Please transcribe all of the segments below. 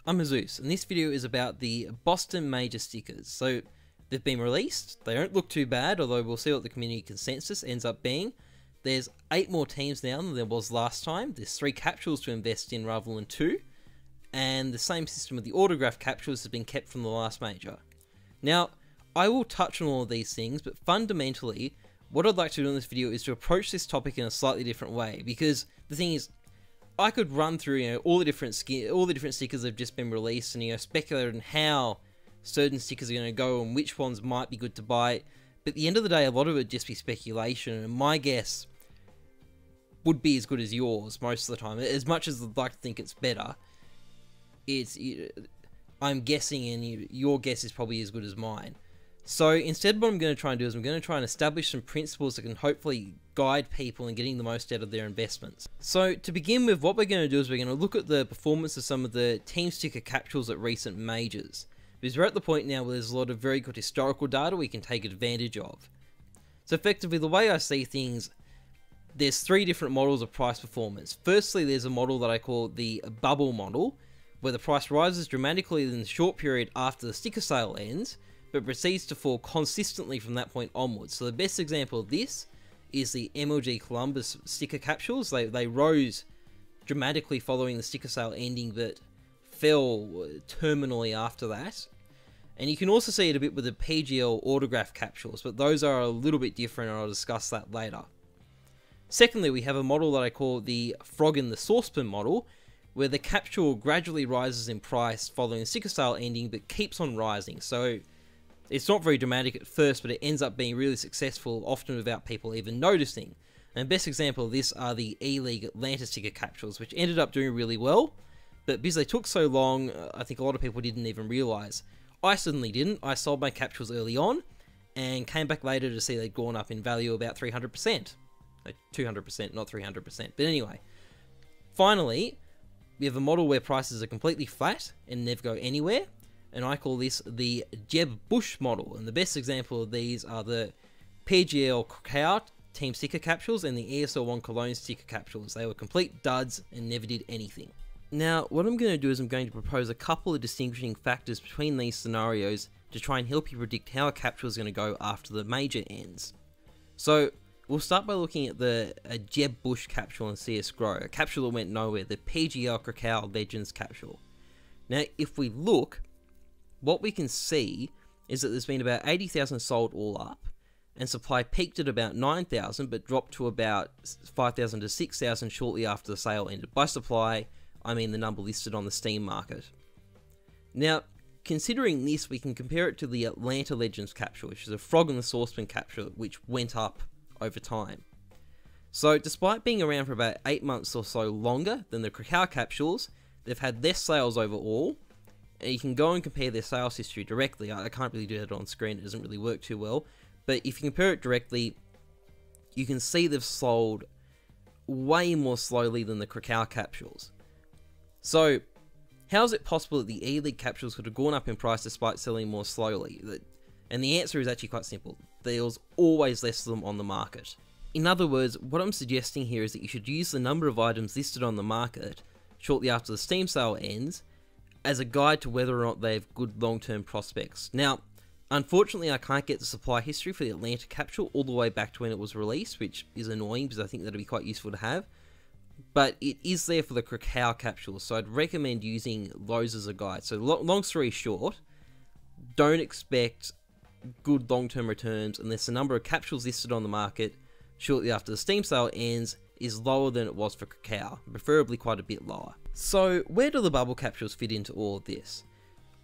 I'm Azeus, and this video is about the Boston Major stickers. So, they've been released, they don't look too bad, although we'll see what the community consensus ends up being. There's 8 more teams now than there was last time, there's 3 capsules to invest in rather than 2, and the same system with the autograph capsules has been kept from the last major. Now, I will touch on all of these things, but fundamentally, what I'd like to do in this video is to approach this topic in a slightly different way, because the thing is, I could run through, all the different stickers that have just been released, and speculate on how certain stickers are going to go and which ones might be good to buy. But at the end of the day, a lot of it would just be speculation, and my guess would be as good as yours most of the time. As much as I'd like to think it's better, I'm guessing, and your guess is probably as good as mine. So instead, what I'm going to try and do is I'm going to try and establish some principles that can hopefully guide people in getting the most out of their investments. So to begin with, what we're going to do is we're going to look at the performance of some of the team sticker capsules at recent majors, because we're at the point now where there's a lot of very good historical data we can take advantage of. So effectively, the way I see things, there's 3 different models of price performance. Firstly, there's a model that I call the bubble model, where the price rises dramatically in the short period after the sticker sale ends, but proceeds to fall consistently from that point onwards. So the best example of this is the MLG Columbus sticker capsules. They rose dramatically following the sticker sale ending, but fell terminally after that. And you can also see it a bit with the PGL autograph capsules, but those are a little bit different, and I'll discuss that later. Secondly, we have a model that I call the Frog in the Saucepan model, where the capsule gradually rises in price following the sticker sale ending, but keeps on rising. So it's not very dramatic at first, but it ends up being really successful, often without people even noticing. And best example of this are the E-League Atlanta sticker capsules, which ended up doing really well, but because they took so long, I think a lot of people didn't even realise. I certainly didn't. I sold my capsules early on, and came back later to see they'd gone up in value about 300%. 200%, not 300%. But anyway, finally, we have a model where prices are completely flat and never go anywhere, and I call this the Jeb Bush model. And the best example of these are the PGL Krakow Team Sticker capsules and the ESL1 Cologne sticker capsules. They were complete duds and never did anything. Now, what I'm going to do is I'm going to propose a couple of distinguishing factors between these scenarios to try and help you predict how a capsule is going to go after the major ends. So, we'll start by looking at the Jeb Bush capsule in CS GRO, a capsule that went nowhere, the PGL Krakow Legends capsule. Now, if we look, what we can see is that there's been about 80,000 sold all up, and supply peaked at about 9,000 but dropped to about 5,000 to 6,000 shortly after the sale ended. By supply, I mean the number listed on the Steam market. Now, considering this, we can compare it to the Atlanta Legends capsule, which is a Frog in the Saucepan capsule, which went up over time. So, despite being around for about 8 months or so longer than the Krakow capsules, they've had less sales overall. And you can go and compare their sales history directly. I can't really do that on screen, it doesn't really work too well. But if you compare it directly, you can see they've sold way more slowly than the Krakow capsules. So, how is it possible that the E-League capsules could have gone up in price despite selling more slowly? And the answer is actually quite simple. There was always less of them on the market. In other words, what I'm suggesting here is that you should use the number of items listed on the market shortly after the Steam sale ends as a guide to whether or not they have good long-term prospects. Now, unfortunately, I can't get the supply history for the Atlanta capsule all the way back to when it was released, which is annoying because I think that'd be quite useful to have. But it is there for the Krakow capsules, so I'd recommend using those as a guide. So long story short, don't expect good long-term returns unless the number of capsules listed on the market shortly after the Steam sale ends is lower than it was for Krakow, preferably quite a bit lower. So where do the bubble capsules fit into all of this?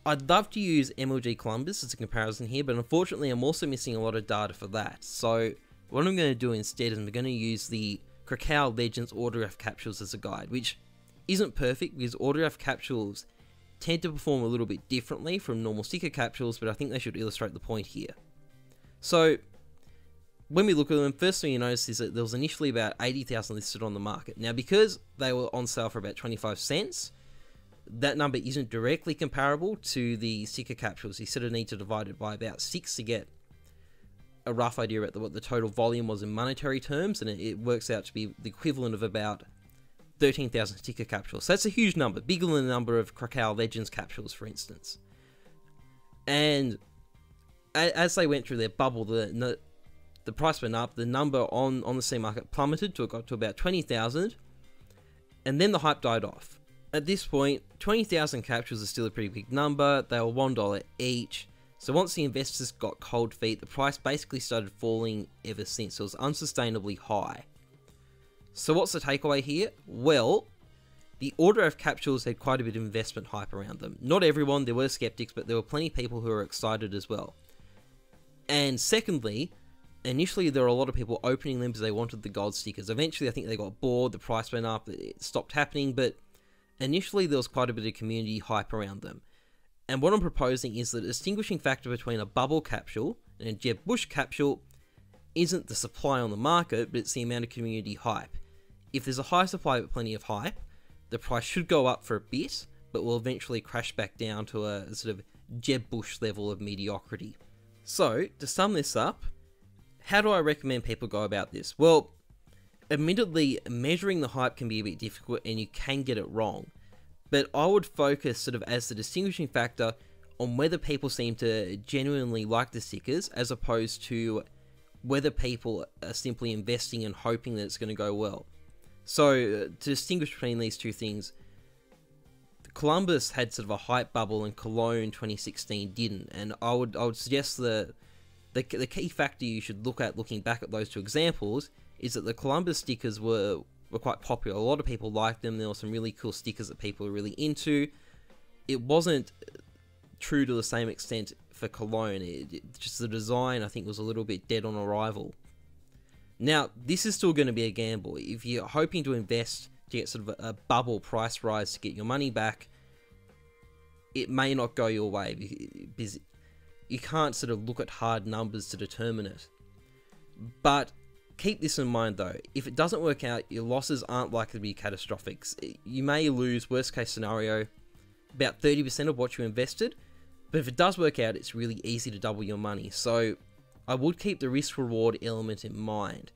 I'd love to use MLG Columbus as a comparison here, but unfortunately I'm also missing a lot of data for that. So what I'm going to do instead is I'm going to use the Krakow Legends autograph capsules as a guide, which isn't perfect because autograph capsules tend to perform a little bit differently from normal sticker capsules, but I think they should illustrate the point here. So, when we look at them, first thing you notice is that there was initially about 80,000 listed on the market. Now, because they were on sale for about 25 cents, that number isn't directly comparable to the sticker capsules. You sort of need to divide it by about 6 to get a rough idea about what the total volume was in monetary terms, and it works out to be the equivalent of about 13,000 sticker capsules. So that's a huge number, bigger than the number of Krakow Legends capsules, for instance. And as they went through their bubble, the price went up, the number on the Steam market plummeted to got to about 20,000, and then the hype died off. At this point, 20,000 capsules is still a pretty big number. They were $1 each. So once the investors got cold feet, the price basically started falling ever since. It was unsustainably high. So what's the takeaway here? Well, the Autograph capsules had quite a bit of investment hype around them. Not everyone, there were skeptics, but there were plenty of people who were excited as well. And secondly, initially there were a lot of people opening them because they wanted the gold stickers. Eventually I think they got bored, the price went up, it stopped happening, but initially there was quite a bit of community hype around them. And what I'm proposing is that a distinguishing factor between a bubble capsule and a Jeb Bush capsule isn't the supply on the market, but it's the amount of community hype. If there's a high supply but plenty of hype, the price should go up for a bit, but will eventually crash back down to a sort of Jeb Bush level of mediocrity. So, to sum this up, how do I recommend people go about this? Well, admittedly, measuring the hype can be a bit difficult and you can get it wrong. But I would focus sort of as the distinguishing factor on whether people seem to genuinely like the stickers as opposed to whether people are simply investing and hoping that it's going to go well. So to distinguish between these two things, Columbus had sort of a hype bubble and Cologne 2016 didn't, and I would suggest the key factor you should look at looking back at those two examples is that the Columbus stickers were quite popular. A lot of people liked them. There were some really cool stickers that people were really into. It wasn't true to the same extent for Cologne. Just the design, I think, was a little bit dead on arrival. Now, this is still going to be a gamble. If you're hoping to invest to get sort of a bubble price rise to get your money back, it may not go your way because you can't sort of look at hard numbers to determine it. But keep this in mind though, if it doesn't work out, your losses aren't likely to be catastrophic. You may lose, worst case scenario, about 30% of what you invested, but if it does work out, it's really easy to double your money. So I would keep the risk reward element in mind,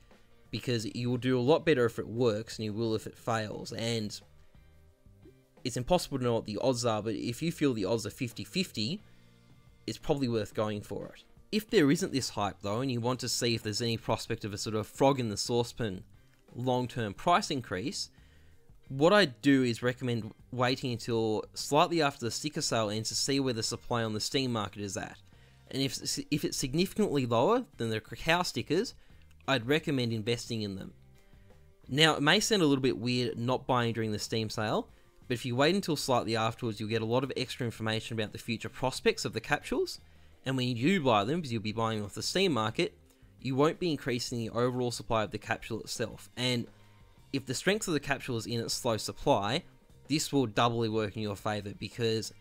because you will do a lot better if it works than you will if it fails. And it's impossible to know what the odds are, but if you feel the odds are 50-50, it's probably worth going for it. If there isn't this hype though, and you want to see if there's any prospect of a sort of frog in the saucepan long-term price increase, what I do is recommend waiting until slightly after the sticker sale ends to see where the supply on the Steam market is at. And if it's significantly lower than the Krakow stickers, I'd recommend investing in them. Now, it may sound a little bit weird not buying during the Steam sale, but if you wait until slightly afterwards, you'll get a lot of extra information about the future prospects of the capsules. And when you do buy them, because you'll be buying off the Steam market, you won't be increasing the overall supply of the capsule itself. And if the strength of the capsule is in its slow supply, this will doubly work in your favour, because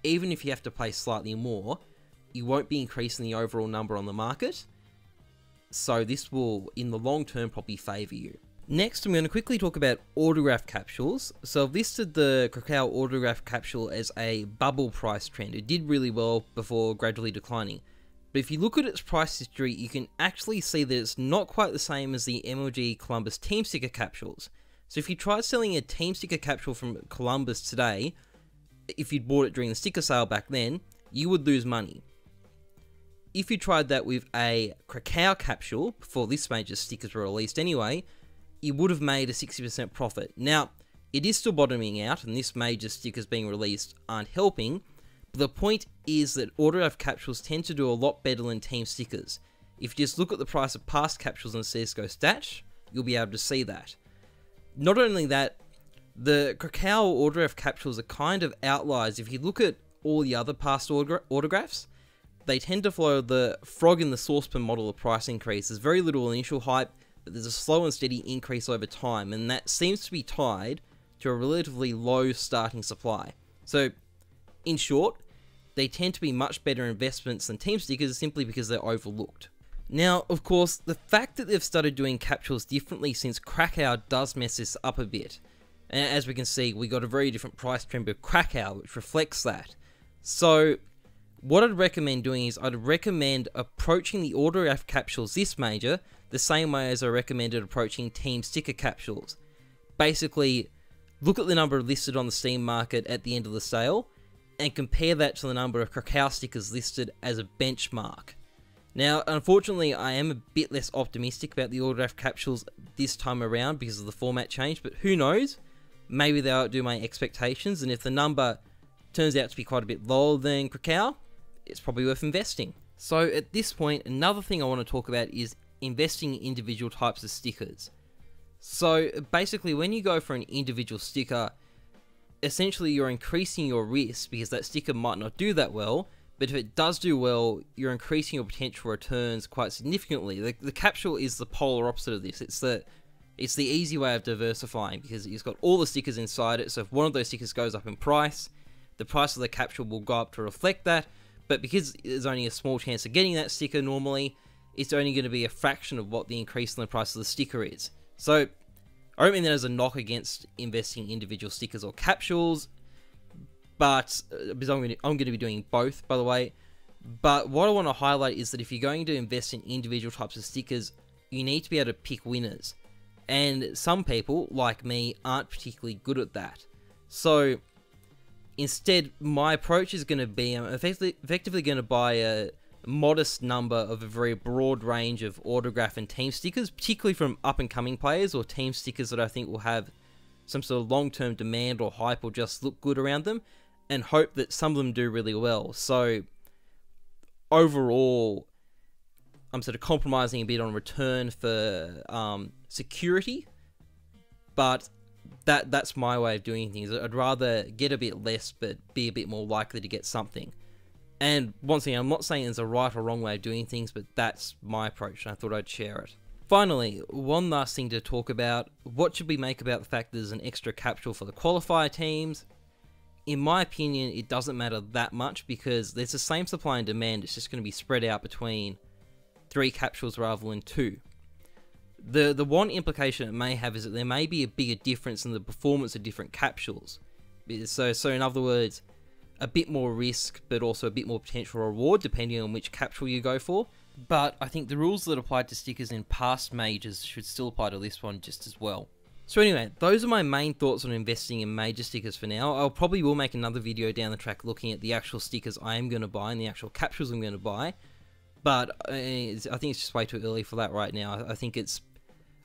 even if you have to pay slightly more, you won't be increasing the overall number on the market. So this will, in the long term, probably favour you. Next, I'm going to quickly talk about autograph capsules. So I've listed the Krakow autograph capsule as a bubble price trend. It did really well before gradually declining. But if you look at its price history, you can actually see that it's not quite the same as the MLG Columbus Team Sticker capsules. So if you tried selling a Team Sticker capsule from Columbus today, if you'd bought it during the sticker sale back then, you would lose money. If you tried that with a Krakow capsule, before this major's stickers were released anyway, you would have made a 60% profit. Now, it is still bottoming out, and this major stickers being released aren't helping, but the point is that autograph capsules tend to do a lot better than team stickers. If you just look at the price of past capsules on CSGO Stats, you'll be able to see that. Not only that, the Krakow autograph capsules are kind of outliers. If you look at all the other past autographs, they tend to follow the frog in the saucepan model of price increase. There's very little initial hype, but there's a slow and steady increase over time, and that seems to be tied to a relatively low starting supply. So, in short, they tend to be much better investments than team stickers simply because they're overlooked. Now, of course, the fact that they've started doing capsules differently since Krakow does mess this up a bit. And as we can see, we got a very different price trend with Krakow, which reflects that. So, what I'd recommend doing is I'd recommend approaching the autograph capsules this major the same way as I recommended approaching team sticker capsules. Basically, look at the number listed on the Steam market at the end of the sale, and compare that to the number of Krakow stickers listed as a benchmark. Now, unfortunately, I am a bit less optimistic about the autograph capsules this time around because of the format change, but who knows? Maybe they'll outdo my expectations, and if the number turns out to be quite a bit lower than Krakow, it's probably worth investing. So at this point, another thing I want to talk about is investing in individual types of stickers. So basically, when you go for an individual sticker, essentially you're increasing your risk because that sticker might not do that well, but if it does do well, you're increasing your potential returns quite significantly. The capsule is the polar opposite of this. It's the easy way of diversifying because it's got all the stickers inside it, so if one of those stickers goes up in price, the price of the capsule will go up to reflect that, but because there's only a small chance of getting that sticker normally, it's only going to be a fraction of what the increase in the price of the sticker is. So, I don't mean that as a knock against investing in individual stickers or capsules, but because I'm going to be doing both, by the way. But what I want to highlight is that if you're going to invest in individual types of stickers, you need to be able to pick winners. And some people, like me, aren't particularly good at that. So, instead, my approach is going to be, I'm effectively going to buy a modest number of a very broad range of autograph and team stickers, particularly from up-and-coming players or team stickers that I think will have some sort of long-term demand or hype or just look good around them, and hope that some of them do really well. So overall, I'm sort of compromising a bit on return for security, but that's my way of doing things. I'd rather get a bit less but be a bit more likely to get something. And once again, I'm not saying there's a right or wrong way of doing things, but that's my approach, and I thought I'd share it. Finally, one last thing to talk about. What should we make about the fact that there's an extra capsule for the qualifier teams? In my opinion, it doesn't matter that much because there's the same supply and demand. It's just going to be spread out between 3 capsules rather than 2. The one implication it may have is that there may be a bigger difference in the performance of different capsules. So in other words, a bit more risk, but also a bit more potential reward, depending on which capsule you go for. But I think the rules that applied to stickers in past majors should still apply to this one just as well. So anyway, those are my main thoughts on investing in major stickers for now. I'll probably will make another video down the track looking at the actual stickers I am going to buy and the actual capsules I'm going to buy. But I think it's just way too early for that right now. I think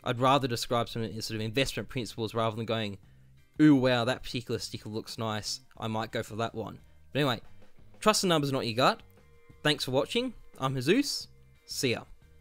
I'd rather describe some sort of investment principles rather than going, ooh wow, that particular sticker looks nice, I might go for that one. But anyway, trust the numbers, not your gut. Thanks for watching. I'm Jesus. See ya.